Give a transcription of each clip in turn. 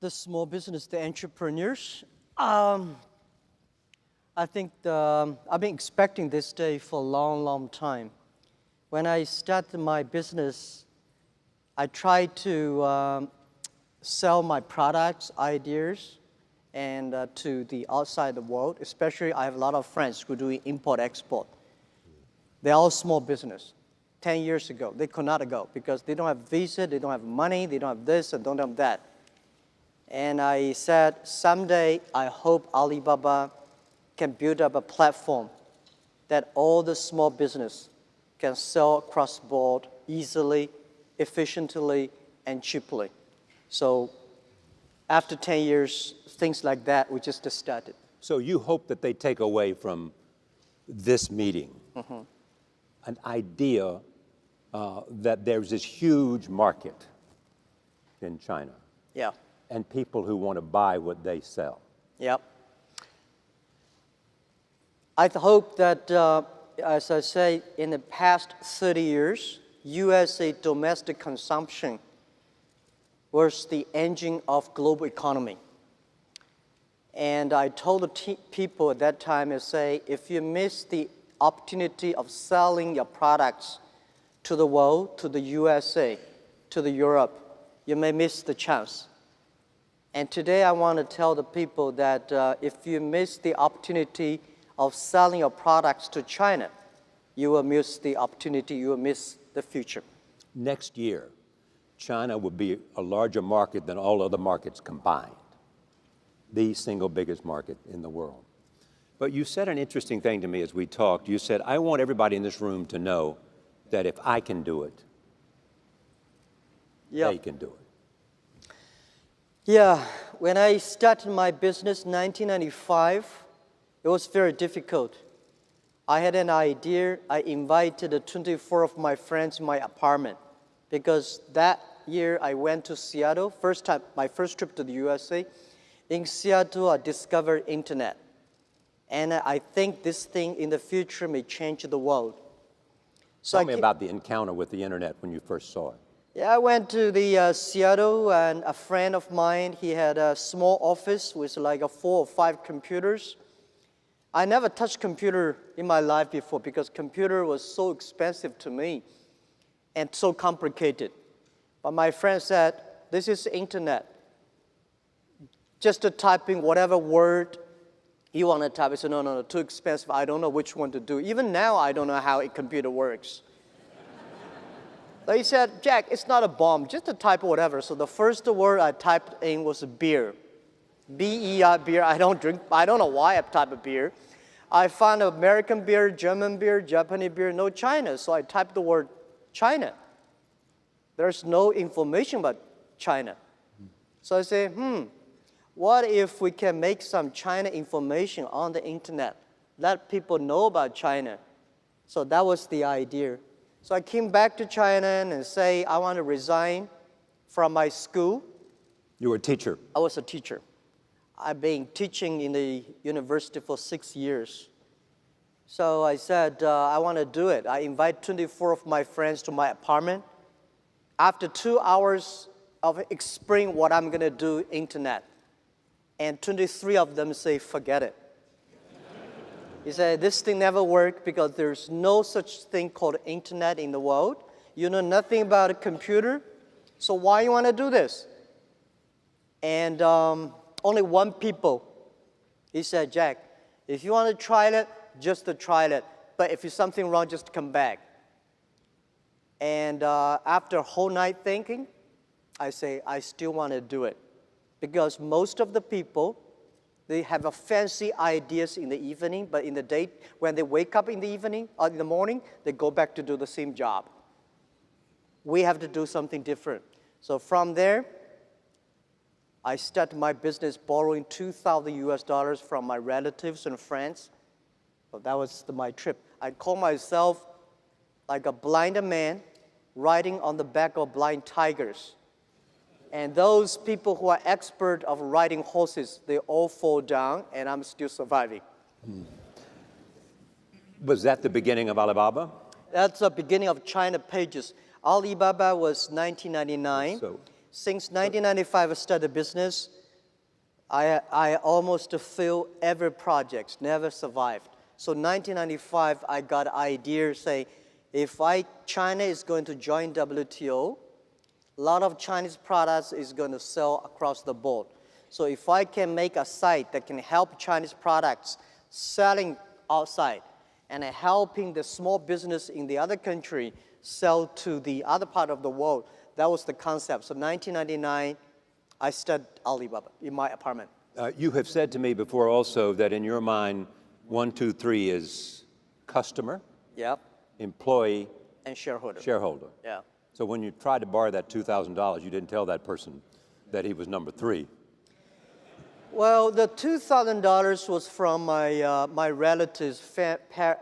the small business, the entrepreneurs. I think I've been expecting this day for a long, long time. When I started my business, I tried to sell my products, ideas, and to the outside the world. Especially, I have a lot of friends who do import-export. They're all small business. 10 years ago, they could not go because they don't have visa, they don't have money, they don't have this, and don't have that. And I said, someday, I hope Alibaba can build up a platform that all the small business can sell across the board easily, efficiently, and cheaply. So after 10 years, things like that, we just started. So you hope that they take away from this meeting an idea that there's this huge market in China. Yeah. And people who want to buy what they sell. Yep. I hope that, as I say, in the past 30 years, USA domestic consumption was the engine of global economy. And I told the people at that time, I say, if you miss the opportunity of selling your products to the world, to the USA, to the Europe, you may miss the chance. And today I want to tell the people that if you miss the opportunity of selling your products to China, you will miss the opportunity, you will miss the future. Next year, China will be a larger market than all other markets combined, the single biggest market in the world. But you said an interesting thing to me as we talked. You said, I want everybody in this room to know that if I can do it, they can do it. Yeah, when I started my business in 1995, it was very difficult. I had an idea. I invited 24 of my friends in my apartment because that year I went to Seattle, my first trip to the USA. In Seattle, I discovered internet. And I think this thing in the future may change the world. So Tell me about the encounter with the internet when you first saw it. Yeah, I went to the Seattle, and a friend of mine, he had a small office with like 4 or 5 computers. I never touched computer in my life before because computer was so expensive to me and so complicated. But my friend said, this is internet. Just to type in whatever word you want to type. I said, no, too expensive. I don't know which one to do. Even now, I don't know how a computer works. They said, Jack, it's not a bomb, just to type whatever. So the first word I typed in was beer. B-E-R, beer. I don't drink, I don't know why I typed beer. I found American beer, German beer, Japanese beer, no China. So I typed the word China. There's no information about China. So I say, what if we can make some China information on the internet? Let people know about China. So that was the idea. So I came back to China and say, I want to resign from my school. You were a teacher? I was a teacher. I've been teaching in the university for 6 years. So I said, I want to do it. I invite 24 of my friends to my apartment. After 2 hours of explaining what I'm going to do, internet, and 23 of them say, forget it. He said, this thing never worked because there's no such thing called internet in the world. You know nothing about a computer, so why you want to do this? And only one people, he said, Jack, if you want to try it, just to try it. But if there's something wrong, just come back. And after a whole night thinking, I say, I still want to do it. Because most of the people, they have a fancy ideas in the evening, but in the day, when they wake up in the evening or in the morning, they go back to do the same job. We have to do something different. So from there, I started my business borrowing $2,000 from my relatives and friends. So that was my trip. I call myself like a blind man riding on the back of blind tigers. And those people who are expert of riding horses, they all fall down, and I'm still surviving. Was that the beginning of Alibaba? That's the beginning of China Pages. Alibaba was 1999. Since 1995, I started business. I almost failed every project, never survived. So 1995, I got an idea, say, if China is going to join WTO, a lot of Chinese products is going to sell across the board. So if I can make a site that can help Chinese products selling outside and helping the small business in the other country sell to the other part of the world, that was the concept. So 1999, I started Alibaba in my apartment. You have said to me before also that in your mind, 1, 2, 3 is customer, Yep. employee, And shareholder. shareholder. Yeah. So when you tried to borrow that $2,000, you didn't tell that person that he was number 3. Well, the $2,000 was from my relatives,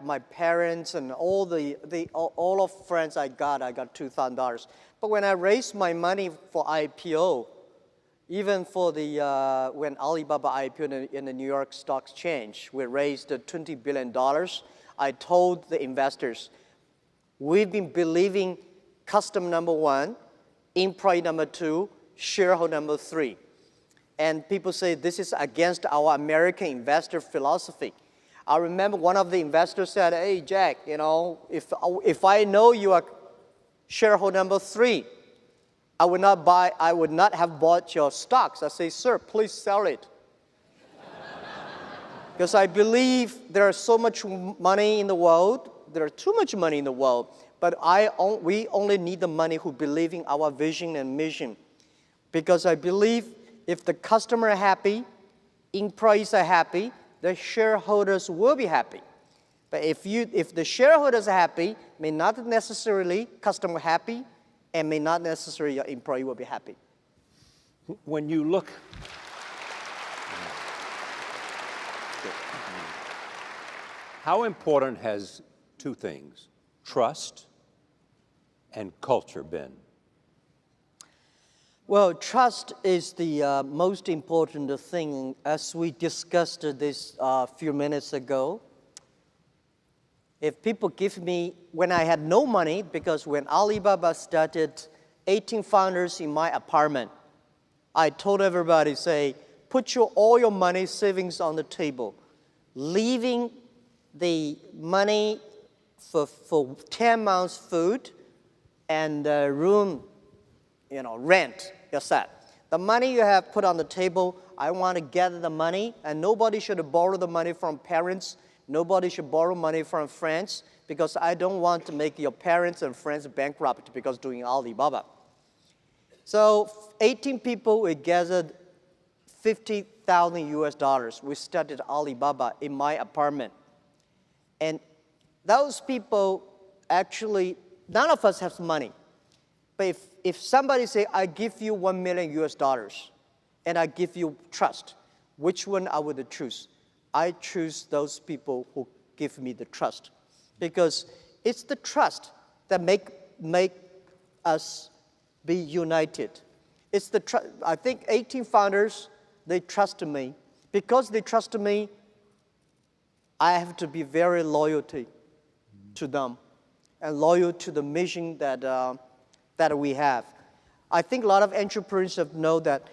my parents, and all of friends I got $2,000. But when I raised my money for IPO, even for when Alibaba IPO in the New York Stock Exchange, we raised $20 billion. I told the investors, we've been believing customer number 1, employee number 2, shareholder number 3. And people say this is against our American investor philosophy. I remember one of the investors said, hey, Jack, you know, if I know you are shareholder number 3, I would not have bought your stocks. I say, sir, please sell it. Because I believe there is so much money in the world, there is too much money in the world, but we only need the money who believe in our vision and mission. Because I believe if the customer are happy, employees are happy, the shareholders will be happy. But if the shareholders are happy, may not necessarily customer happy, and may not necessarily your employee will be happy. When you look, how important has 2 things, trust and culture, been? Well, trust is the most important thing, as we discussed this a few minutes ago. If people give me, when I had no money, because when Alibaba started, 18 founders in my apartment, I told everybody, say, put all your money savings on the table, leaving the money for 10 months food and room, rent, yourself. The money you have put on the table, I want to gather the money, and nobody should borrow the money from parents. Nobody should borrow money from friends, because I don't want to make your parents and friends bankrupt because doing Alibaba. So 18 people, we gathered $50,000 US. We started Alibaba in my apartment. And those people, actually, none of us has money. But if somebody say, I give you $1 million US, and I give you trust, which one I would choose? I choose those people who give me the trust, because it's the trust that make us be united. It's the I think 18 founders, they trust me. Because they trust me, I have to be very loyal to them and loyal to the mission that we have. I think a lot of entrepreneurs know that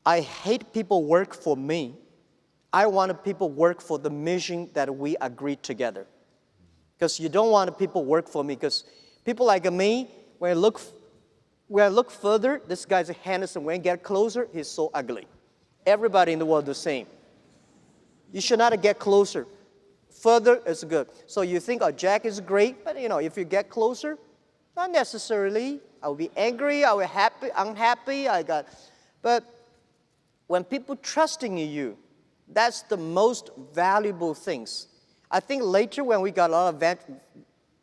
I hate people work for me. I want people work for the mission that we agreed together. Because you don't want people work for me, because people like me, when I look further, this guy's handsome. When I get closer, he's so ugly. Everybody in the world is the same. You should not get closer. Further is good. So you think, oh, Jack is great, but if you get closer, not necessarily. I will be angry, I will be unhappy, but when people trusting in you, that's the most valuable things. I think later when we got a lot of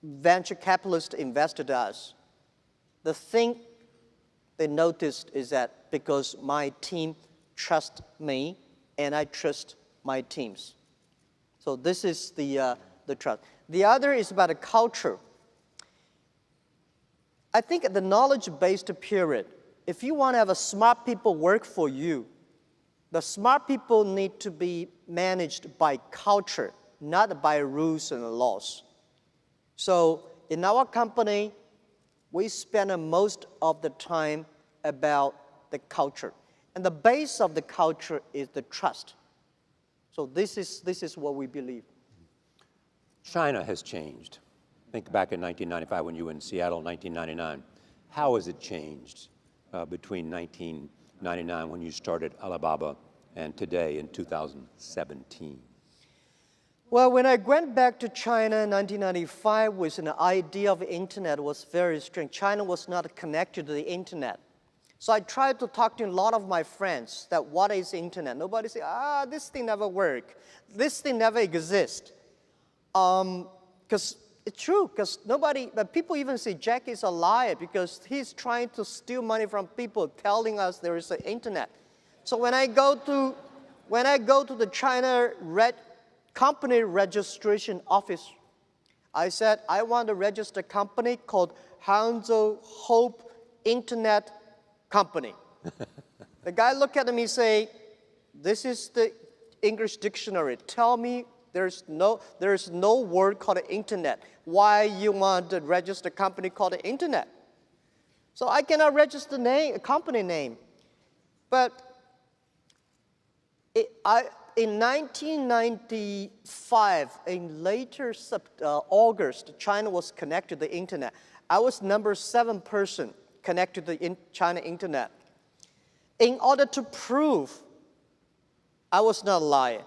venture capitalists invested in us, the thing they noticed is that because my team trusts me and I trust my teams. So this is the trust. The other is about the culture. I think the knowledge-based period, if you want to have a smart people work for you, the smart people need to be managed by culture, not by rules and laws. So in our company, we spend most of the time about the culture. And the base of the culture is the trust. So this is what we believe. China has changed. Think back in 1995 when you were in Seattle, 1999. How has it changed between 1999 when you started Alibaba and today in 2017? Well, when I went back to China in 1995 with an idea of the internet was very strange. China was not connected to the internet. So I tried to talk to a lot of my friends that what is internet? Nobody said, this thing never work. This thing never exist. Because it's true, because but people even say Jack is a liar because he's trying to steal money from people telling us there is an internet. So when I go to the China company registration office, I said, I want to register a company called Hangzhou Hope Internet Company. The guy looked at me and say, this is the English dictionary. Tell me there's no word called internet. Why you want to register a company called the internet? So I cannot register a company name. But in 1995, in later August, China was connected to the internet. I was number 7 person connected to the China internet. In order to prove I was not lying,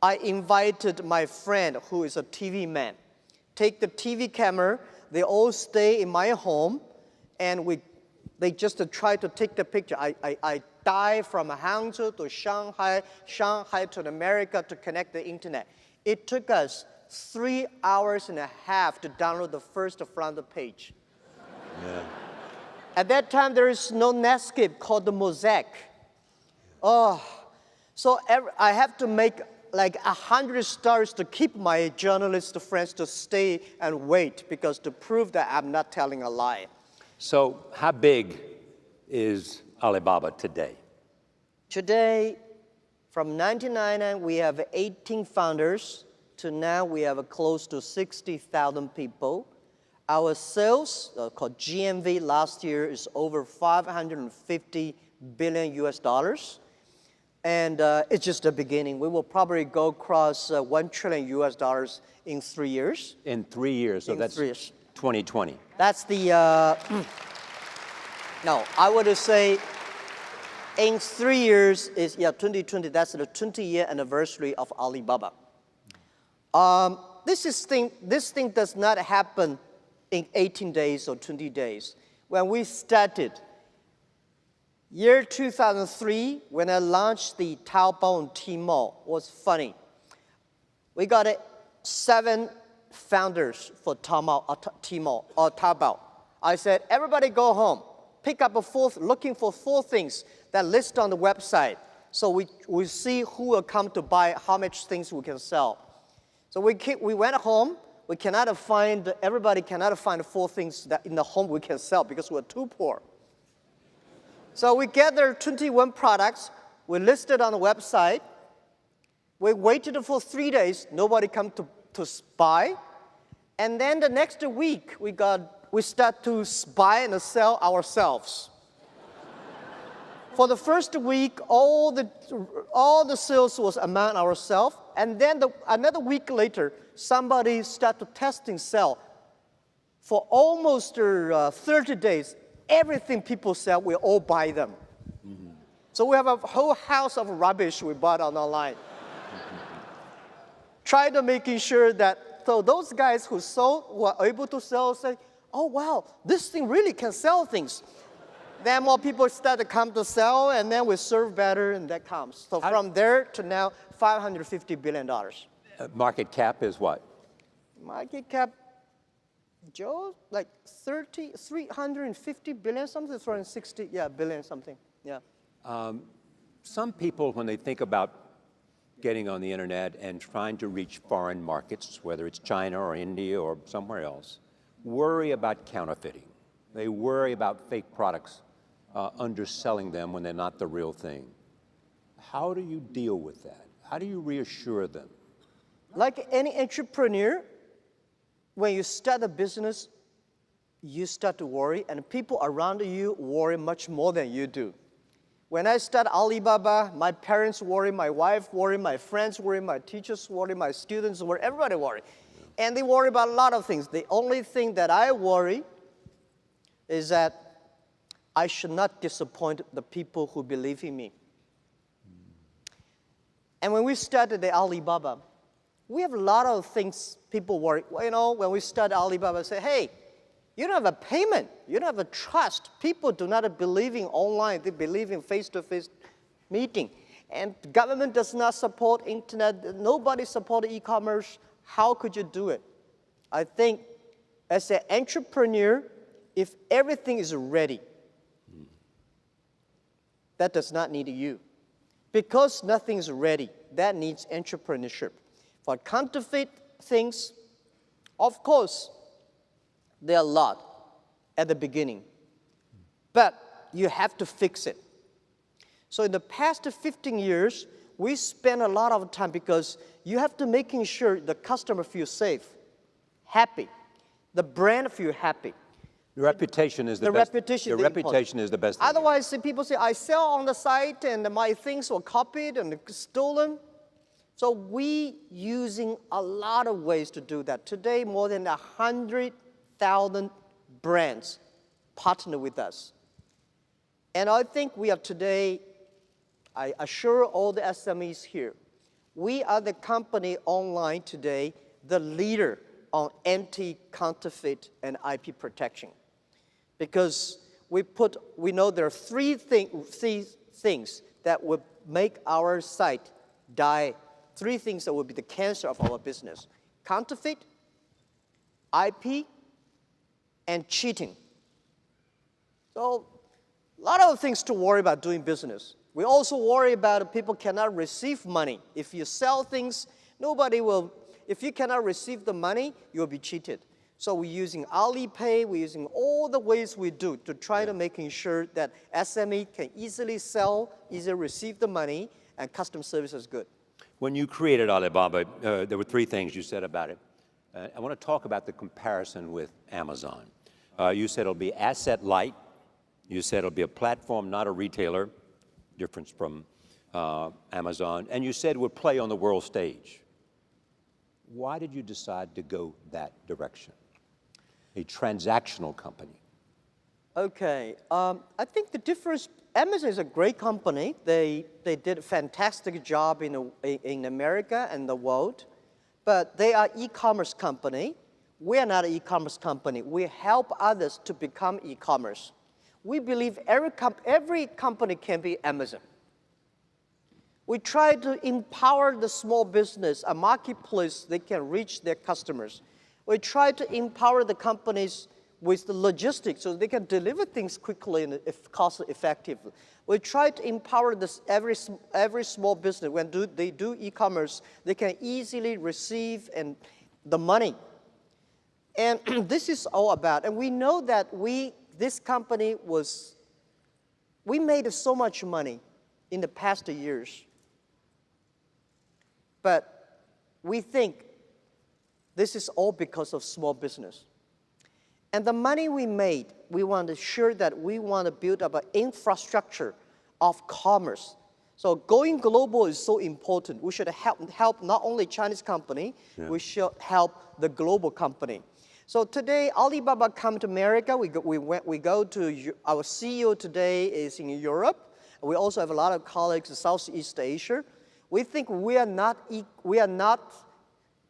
I invited my friend who is a TV man. Take the TV camera, they all stay in my home, and they just try to take the picture. I dive from Hangzhou to Shanghai, Shanghai to America to connect the internet. It took us 3 hours and a half to download the first front page. Yeah. At that time, there is no Netscape called the Mosaic. Oh, so I have to make like 100 stars to keep my journalist friends to stay and wait because to prove that I'm not telling a lie. So how big is Alibaba today? Today, from 1999, we have 18 founders. To now, we have close to 60,000 people. Our sales, called GMV, last year is over 550 billion US dollars. And it's just the beginning. We will probably go across 1 trillion US dollars in 3 years. In 3 years, so that's 3 years. 2020. That's the, no, I would say in 3 years is, 2020, that's the 20-year anniversary of Alibaba. This thing does not happen in 18 days or 20 days. When we started, year 2003, when I launched the Taobao and Tmall, was funny. We got 7 founders for Tmall or Taobao. I said, everybody go home, pick up looking for 4 things that list on the website. So we see who will come to buy, how much things we can sell. So we went home. Everybody cannot find 4 things that in the home we can sell because we're too poor. So we gathered 21 products. We listed on the website. We waited for 3 days. Nobody come to buy. And then the next week, we start to buy and sell ourselves. For the first week, all the sales was among ourselves. And then another week later, somebody started to test and sell. For almost 30 days, everything people sell, we all buy them. Mm-hmm. So we have a whole house of rubbish we bought online. Try to making sure that, so those guys who were able to sell, say, oh wow, this thing really can sell things. Then more people start to come to sell, and then we serve better, and that comes. So from there to now, $550 billion. Market cap is what? Market cap, Joe, like 350 billion, something, 360, billion something, yeah. Some people, when they think about getting on the internet and trying to reach foreign markets, whether it's China or India or somewhere else, worry about counterfeiting. They worry about fake products, underselling them when they're not the real thing. How do you deal with that? How do you reassure them? Like any entrepreneur, when you start a business, you start to worry, and people around you worry much more than you do. When I started Alibaba, my parents worry, my wife worry, my friends worry, my teachers worry, my students worry, everybody worry. And they worry about a lot of things. The only thing that I worry is that I should not disappoint the people who believe in me. And when we started the Alibaba, we have a lot of things people worry. Well, you know, when we started Alibaba, say, hey, you don't have a payment. You don't have a trust. People do not believe in online. They believe in face-to-face meeting. And the government does not support internet. Nobody supports e-commerce. How could you do it? I think as an entrepreneur, if everything is ready, that does not need you. Because nothing is ready, that needs entrepreneurship. For counterfeit things, of course, there are a lot at the beginning, but you have to fix it. So in the past 15 years, we spent a lot of time because you have to making sure the customer feels safe, happy, the brand feels happy. Your reputation is the best. Your reputation is the best thing. Otherwise, people say, I sell on the site and my things were copied and stolen. So we using a lot of ways to do that. Today, more than 100,000 brands partner with us. And I think we are today, I assure all the SMEs here, we are the company online today, the leader on anti-counterfeit and IP protection. Because we know there are three things that would make our site die, three things that would be the cancer of our business: counterfeit, IP, and cheating. So a lot of things to worry about doing business. We also worry about people cannot receive money. If you sell things, nobody will, if you cannot receive the money, you'll be cheated. So we're using Alipay, we're using all the ways we do to try to making sure that SME can easily sell, easily receive the money, and customer service is good. When you created Alibaba, there were three things you said about it. I want to talk about the comparison with Amazon. You said it'll be asset light. You said it'll be a platform, not a retailer, difference from Amazon. And you said it would play on the world stage. Why did you decide to go that direction? A transactional company. Okay, I think the difference, Amazon is a great company. They did a fantastic job in America and the world, but they are e-commerce company. We are not an e-commerce company. We help others to become e-commerce. We believe every company can be Amazon. We try to empower the small business, a marketplace, they can reach their customers. We try to empower the companies with the logistics so they can deliver things quickly and cost effectively. We try to empower every small business. When they do e-commerce, they can easily receive the money. And this is all about, and we know that this company we made so much money in the past years. But we think this is all because of small business. And the money we made, we want to ensure that we want to build up an infrastructure of commerce. So going global is so important. We should help not only Chinese company, we should help the global company. So today, Alibaba come to America. We go to, our CEO today is in Europe. We also have a lot of colleagues in Southeast Asia. We think we are not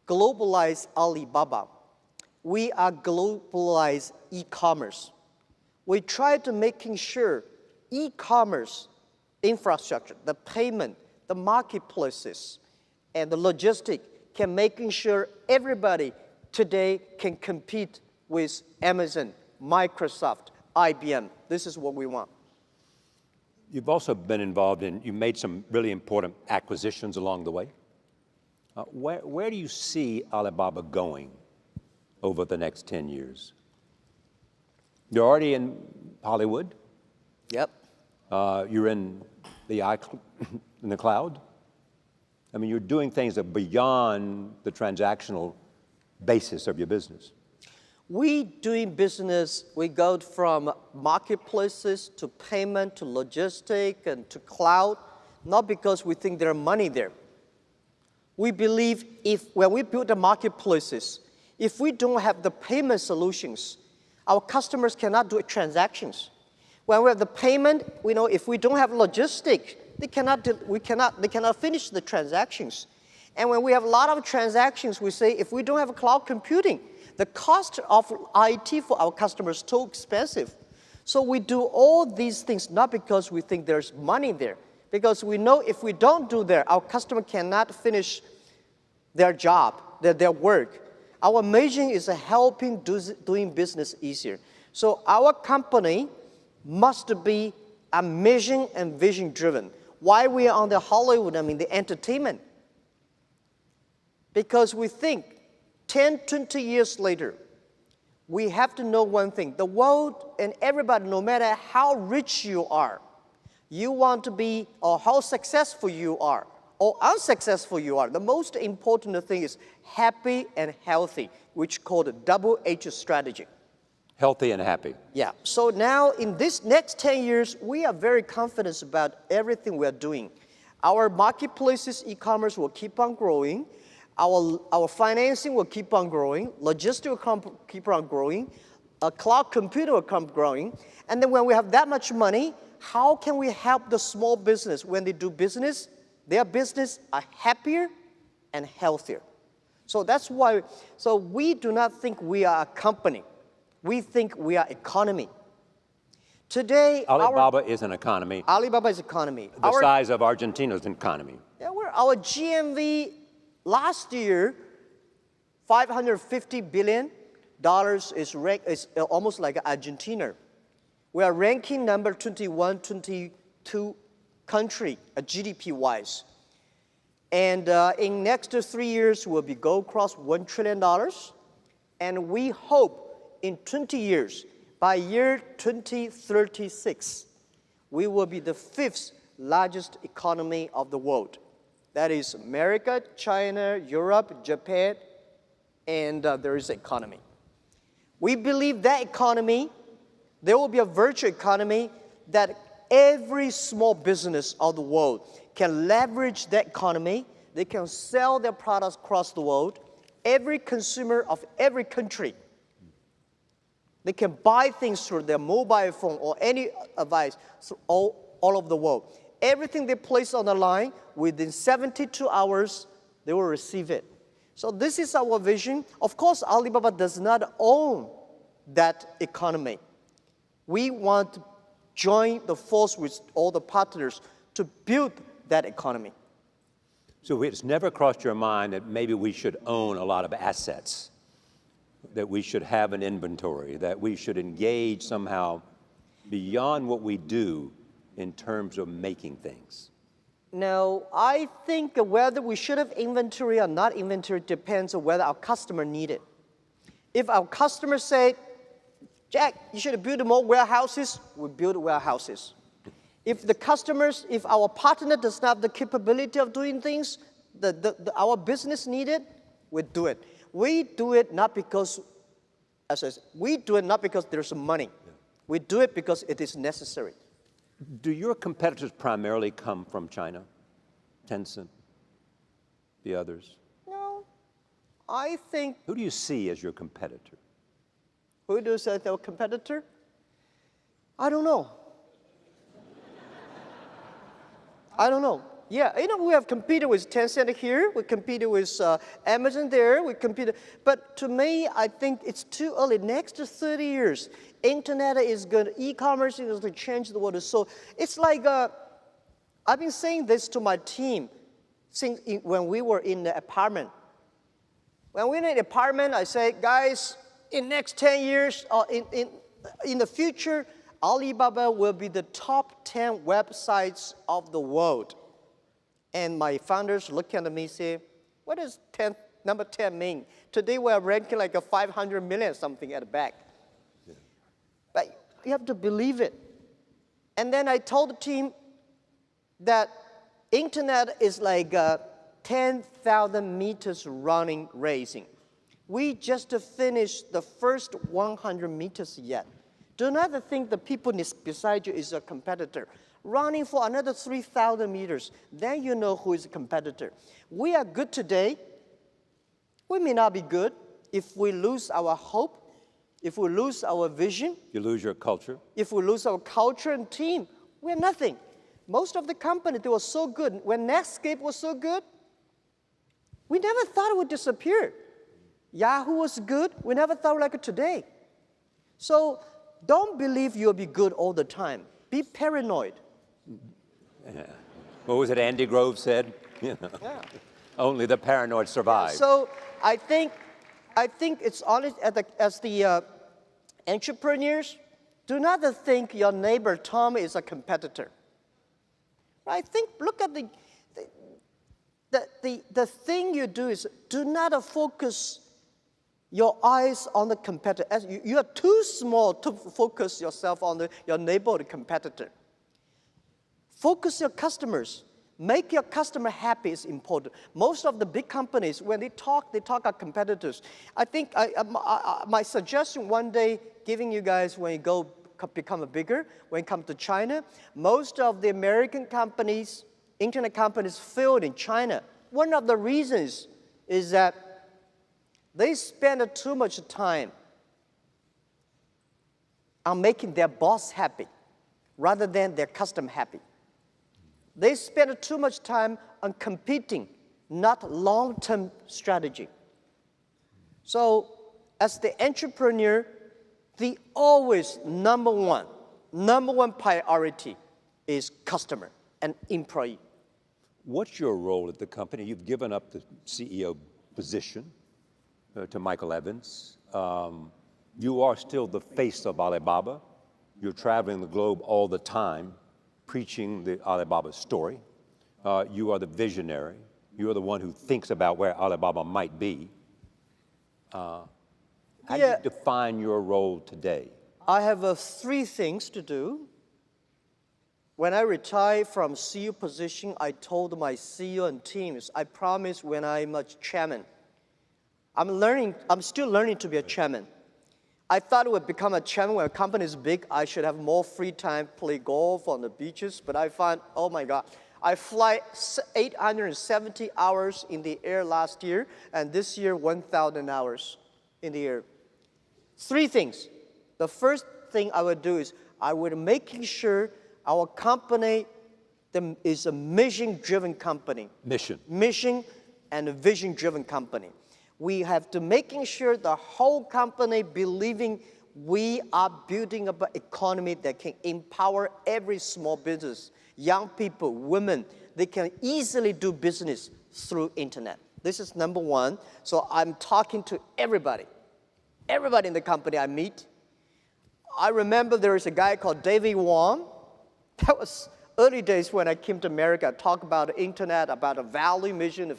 globalized Alibaba. We are globalized e-commerce. We try to making sure e-commerce infrastructure, the payment, the marketplaces, and the logistic can making sure everybody today can compete with Amazon, Microsoft, IBM. This is what we want. You've also been involved you made some really important acquisitions along the way. Where do you see Alibaba going over the next 10 years? You're already in Hollywood. Yep. You're in the cloud. I mean, you're doing things that are beyond the transactional basis of your business. We doing business, we go from marketplaces to payment to logistic and to cloud, not because we think there's money there. We believe when we build the marketplaces, if we don't have the payment solutions, our customers cannot do transactions. When we have the payment, we know if we don't have logistics, they cannot finish the transactions. And when we have a lot of transactions, we say if we don't have cloud computing, the cost of IT for our customers is too expensive. So we do all these things not because we think there's money there, because we know if we don't do that, our customer cannot finish their job, their work. Our mission is helping doing business easier. So our company must be a mission and vision driven. Why we are on the Hollywood, the entertainment? Because we think 10, 20 years later, we have to know one thing. The world and everybody, no matter how rich you are, you want to be, or how successful you are, or unsuccessful you are, the most important thing is happy and healthy, which is called a double H strategy. Healthy and happy. Yeah. So now in this next 10 years, we are very confident about everything we are doing. Our marketplaces, e-commerce will keep on growing. Our financing will keep on growing. Logistics will keep on growing. Cloud computing will keep growing. And then when we have that much money, how can we help the small business when they do business? Their business are happier and healthier. So that's why, so we do not think we are a company. We think we are economy. Today, Alibaba is an economy. Alibaba is economy. The size of Argentina's economy. Yeah, our GMV last year, $550 billion is almost like Argentina. We are ranking number 21, 22 country, GDP-wise. And in next 3 years, we'll go across $1 trillion. And we hope in 20 years, by year 2036, we will be the 5th largest economy of the world. That is America, China, Europe, Japan, and there is economy. We believe that economy, there will be a virtual economy that every small business of the world can leverage that economy. They can sell their products across the world. Every consumer of every country, they can buy things through their mobile phone or any device through all over the world. Everything they place on the line, within 72 hours, they will receive it. So this is our vision. Of course, Alibaba does not own that economy. We want to join the force with all the partners to build that economy. So it's never crossed your mind that maybe we should own a lot of assets, that we should have an inventory, that we should engage somehow beyond what we do in terms of making things? No, I think whether we should have inventory or not inventory depends on whether our customer need it. If our customers say, Jack, you should build more warehouses, we build warehouses. If our partner does not have the capability of doing things, our business need it, we do it. We do it not because, there's money. Yeah. We do it because it is necessary. Do your competitors primarily come from China? Tencent, the others? No, I think. Who do you see as your competitor? Who do you see as our competitor? I don't know. I don't know. Yeah, we have competed with Tencent here. We competed with Amazon there. But to me, I think it's too early. Next 30 years, internet is good. E-commerce is going to change the world. So it's like I've been saying this to my team since when we were in the apartment. When we were in the apartment, I say, guys, in next 10 years, in the future, Alibaba will be the top 10 websites of the world. And my founders look at me and say, what does number 10 mean? Today we are ranking like a 500 million something at the back. Yeah. But you have to believe it. And then I told the team that internet is like 10,000 meters running racing. We just finished the first 100 meters yet. Do not think the people beside you is a competitor. Running for another 3,000 meters, then you know who is a competitor. We are good today. We may not be good if we lose our hope, if we lose our vision. You lose your culture. If we lose our culture and team, we're nothing. Most of the companies, they were so good. When Netscape was so good, we never thought it would disappear. Yahoo was good. We never thought like it today. So don't believe you'll be good all the time. Be paranoid. Yeah. What was it Andy Grove said? Yeah. Only the paranoid survive. So I think it's honest as the entrepreneurs, do not think your neighbor Tom is a competitor. I think, look at the thing you do is do not focus your eyes on the competitor. You are too small to focus yourself on your neighbor or the competitor. Focus your customers. Make your customer happy is important. Most of the big companies, when they talk about competitors. I think my suggestion one day, giving you guys when you go become bigger, when it comes to China, most of the American companies, internet companies failed in China. One of the reasons is that they spend too much time on making their boss happy rather than their customer happy. They spend too much time on competing, not long-term strategy. So as the entrepreneur, the always number one priority is customer and employee. What's your role at the company? You've given up the CEO position to Michael Evans. You are still the face of Alibaba. You're traveling the globe all the time, preaching the Alibaba story. You are the visionary. You are the one who thinks about where Alibaba might be. How do you define your role today? I have 3 things to do. When I retired from CEO position, I told my CEO and teams, I promise when I'm a chairman, I'm still learning to be a chairman. I thought I would become a chairman when a company is big. I should have more free time, play golf on the beaches. But I found, oh my God, I fly 870 hours in the air last year, and this year 1,000 hours in the air. 3 things. The first thing I would do is I would making sure our company is a mission-driven company. Mission and a vision-driven company. We have to making sure the whole company believing we are building up an economy that can empower every small business, young people, women. They can easily do business through internet. This is number 1. So I'm talking to everybody in the company I meet. I remember there is a guy called David Wong. That was early days when I came to America. I talked about the internet, about the value mission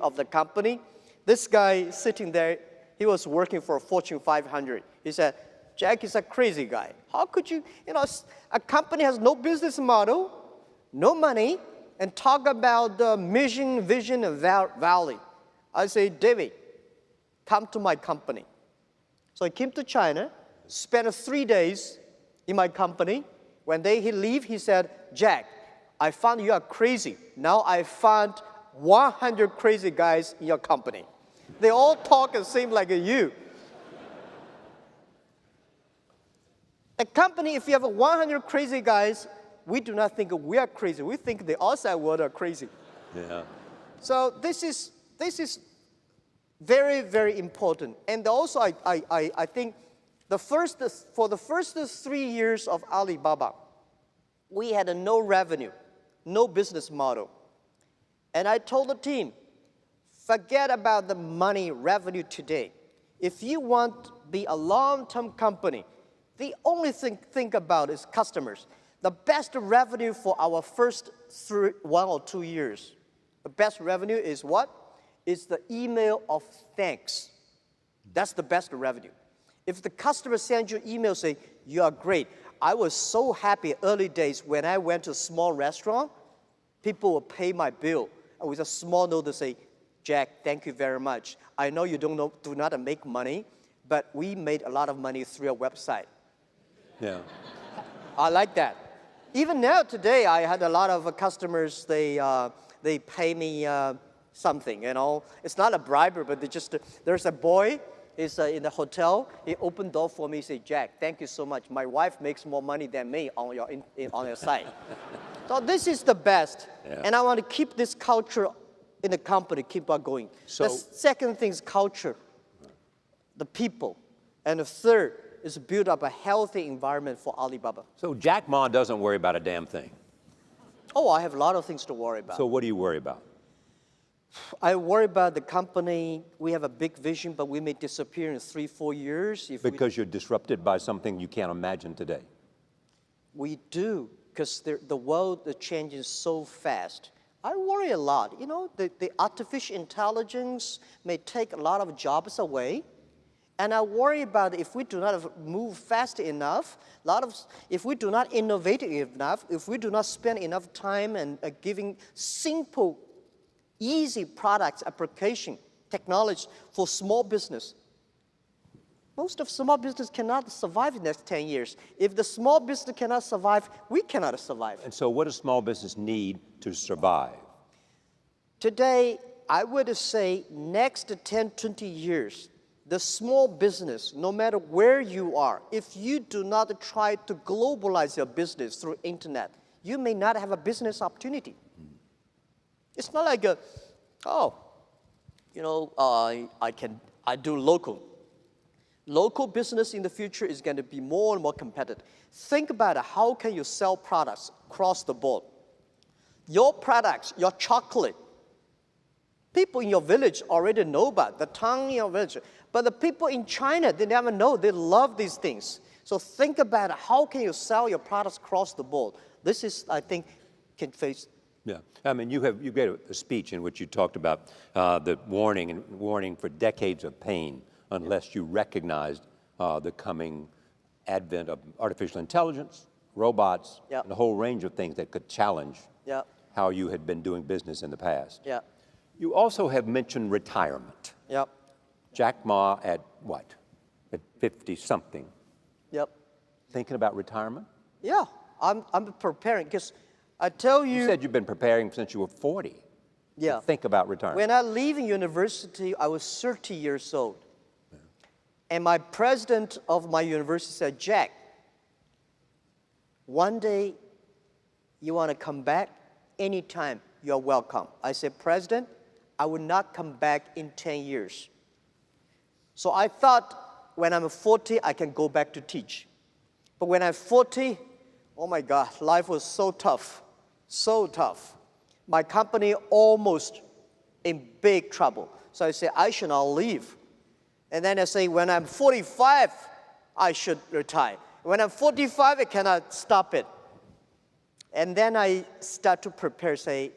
of the company. This guy sitting there, he was working for Fortune 500. He said, Jack is a crazy guy. How could you, a company has no business model, no money, and talk about the mission, vision, and value. I say, David, come to my company. So I came to China, spent 3 days in my company. When he leave, he said, Jack, I found you are crazy. Now I found 100 crazy guys in your company. They all talk and seem like you. A company, if you have 100 crazy guys, we do not think we are crazy. We think the outside world are crazy. Yeah. So this is very, very important. And also, I think for the first 3 years of Alibaba, we had no revenue, no business model. And I told the team, forget about the money revenue today. If you want to be a long-term company, the only thing think about is customers. The best revenue for our first 1 or 2 years, the best revenue is what? It's the email of thanks. That's the best revenue. If the customer sends you email saying, you are great. I was so happy early days when I went to a small restaurant, people will pay my bill with a small note to say, Jack, thank you very much. I know you do not make money, but we made a lot of money through your website. Yeah. I like that. Even now, today, I had a lot of customers, they pay me something, you know. It's not a bribery, but there's a boy, he's in the hotel, he opened door for me, he said, Jack, thank you so much. My wife makes more money than me on your site. So this is the best. Yeah. And I want to keep this culture in the company, keep on going. So, the second thing is culture, the people. And the third is build up a healthy environment for Alibaba. so Jack Ma doesn't worry about a damn thing. Oh, I have a lot of things to worry about. So what do you worry about? I worry about the company. We have a big vision, but we may disappear in 3-4 years. Because you're disrupted by something you can't imagine today. We do, because the world is changing so fast. I worry a lot. You know, the artificial intelligence may take a lot of jobs away. And I worry about if we do not move fast enough, if we do not innovate enough, if we do not spend enough time and giving simple, easy products, application, technology for small business. Most of small business cannot survive in the next 10 years. If the small business cannot survive, we cannot survive. And so what does small business need to survive? Today, I would say next 10, 20 years, the small business, no matter where you are, if you do not try to globalize your business through internet, you may not have a business opportunity. It's not like I do local. Local business in the future is going to be more and more competitive. Think about it. How can you sell products across the board? Your products, your chocolate, people in your village already know about the town in your village. But the people in China, they never know. They love these things. So think about it. How can you sell your products across the board? This is, I think, can face. Yeah, I mean, you gave a speech in which you talked about the warning for decades of pain unless you recognized the coming advent of artificial intelligence, robots, and a whole range of things that could challenge how you had been doing business in the past. Yeah. You also have mentioned retirement. Yep. Jack Ma at what? At 50-something. Yep. Thinking about retirement? Yeah, I'm preparing because I tell you. You said you've been preparing since you were 40. Yeah. To think about retirement. When I leave university, I was 30 years old. Yeah. And my president of my university said, Jack, one day you want to come back? Anytime, you're welcome. I said, President, I will not come back in 10 years. So I thought when I'm 40, I can go back to teach. But when I'm 40, oh my God, life was so tough, so tough. My company almost in big trouble. So I said, I should not leave. And then I say, when I'm 45, I should retire. When I'm 45, I cannot stop it. And then I start to prepare, say,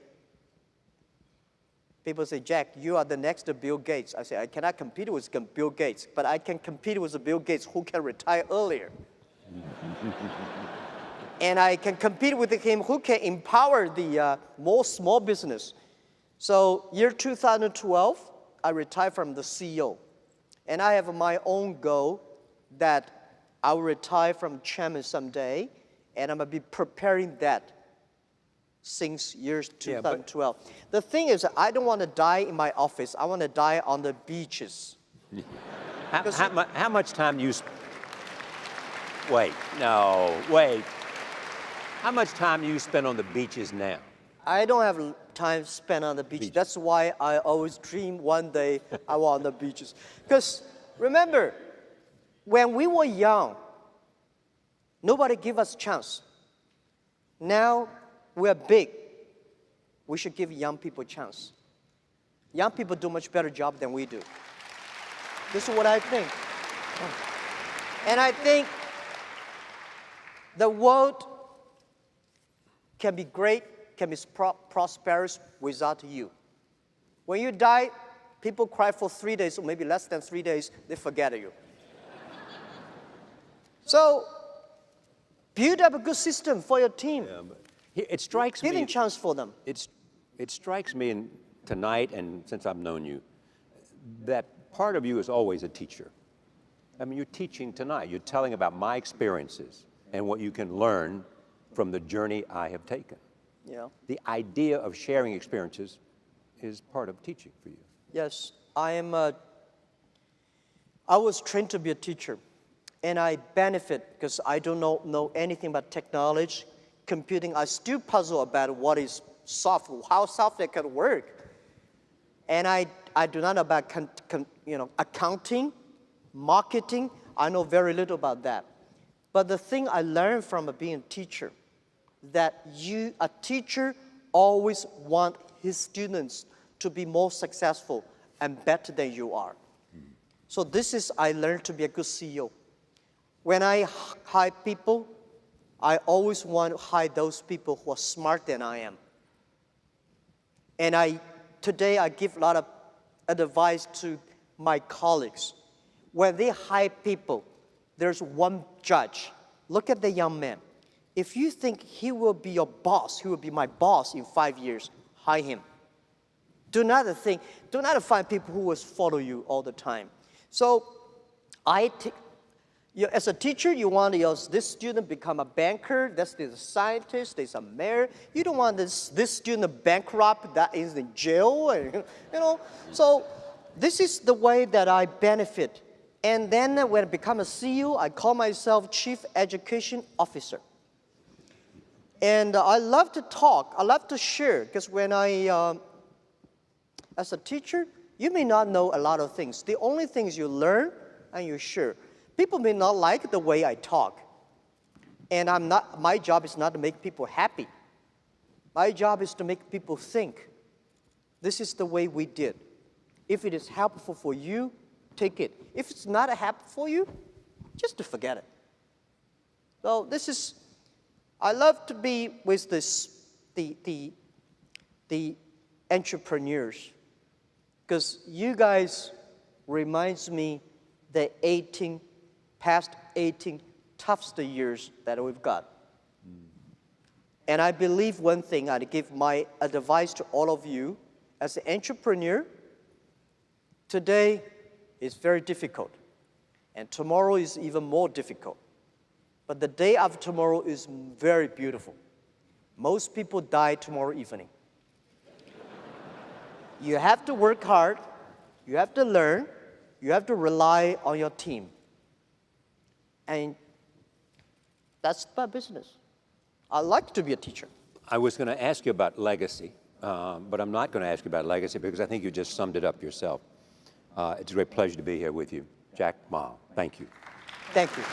people say, Jack, you are the next Bill Gates. I say, I cannot compete with Bill Gates, but I can compete with Bill Gates who can retire earlier. And I can compete with him who can empower the more small business. So year 2012, I retired from the CEO. And I have my own goal that I will retire from chairman someday, and I'm going to be preparing that since years 2012. The thing is, I don't want to die in my office. I want to die on the beaches. How much time do you wait, wait. How much time do you spend on the beaches now? I don't have time spent on the beach. That's why I always dream one day I was on the beaches. Because remember, when we were young, nobody gave us a chance. Now we're big. We should give young people a chance. Young people do a much better job than we do. This is what I think. And I think the world can be great, can be prosperous without you. When you die, people cry for 3 days, or maybe less than 3 days, they forget you. So, build up a good system for your team. Yeah, but it strikes me. Giving chance for them. It strikes me, and tonight and since I've known you, that part of you is always a teacher. I mean, you're teaching tonight. You're telling about my experiences and what you can learn from the journey I have taken. Yeah. The idea of sharing experiences is part of teaching for you. Yes, I was trained to be a teacher, and I benefit because I don't know anything about technology, computing. I still puzzle about what is software, how software can work. And I do not know about accounting, marketing. I know very little about that. But the thing I learned from being a teacher, that a teacher always want his students to be more successful and better than you are. So this is, I learned to be a good CEO. When I hire people, I always want to hire those people who are smarter than I am. And today I give a lot of advice to my colleagues. When they hire people, there's one judge. Look at the young man. If you think he will be your boss, he will be my boss in 5 years, hire him. Do not find people who will follow you all the time. So as a teacher, you want this student become a banker, this is a scientist, this is a mayor. You don't want this student bankrupt, that is in jail, So this is the way that I benefit. And then when I become a CEO, I call myself Chief Education Officer. And I love to talk, I love to share, because when as a teacher, you may not know a lot of things. The only things you learn and you share. People may not like the way I talk. And my job is not to make people happy. My job is to make people think. This is the way we did. If it is helpful for you, take it. If it's not helpful for you, just to forget it. So I love to be with the entrepreneurs, because you guys reminds me the past 18 toughest years that we've got. And I believe one thing, I'd give my advice to all of you, as an entrepreneur, today is very difficult, and tomorrow is even more difficult. But the day after tomorrow is very beautiful. Most people die tomorrow evening. You have to work hard, you have to learn, you have to rely on your team. And that's my business. I like to be a teacher. I was going to ask you about legacy, but I'm not going to ask you about legacy because I think you just summed it up yourself. It's a great pleasure to be here with you. Jack Ma, thank you. Thank you.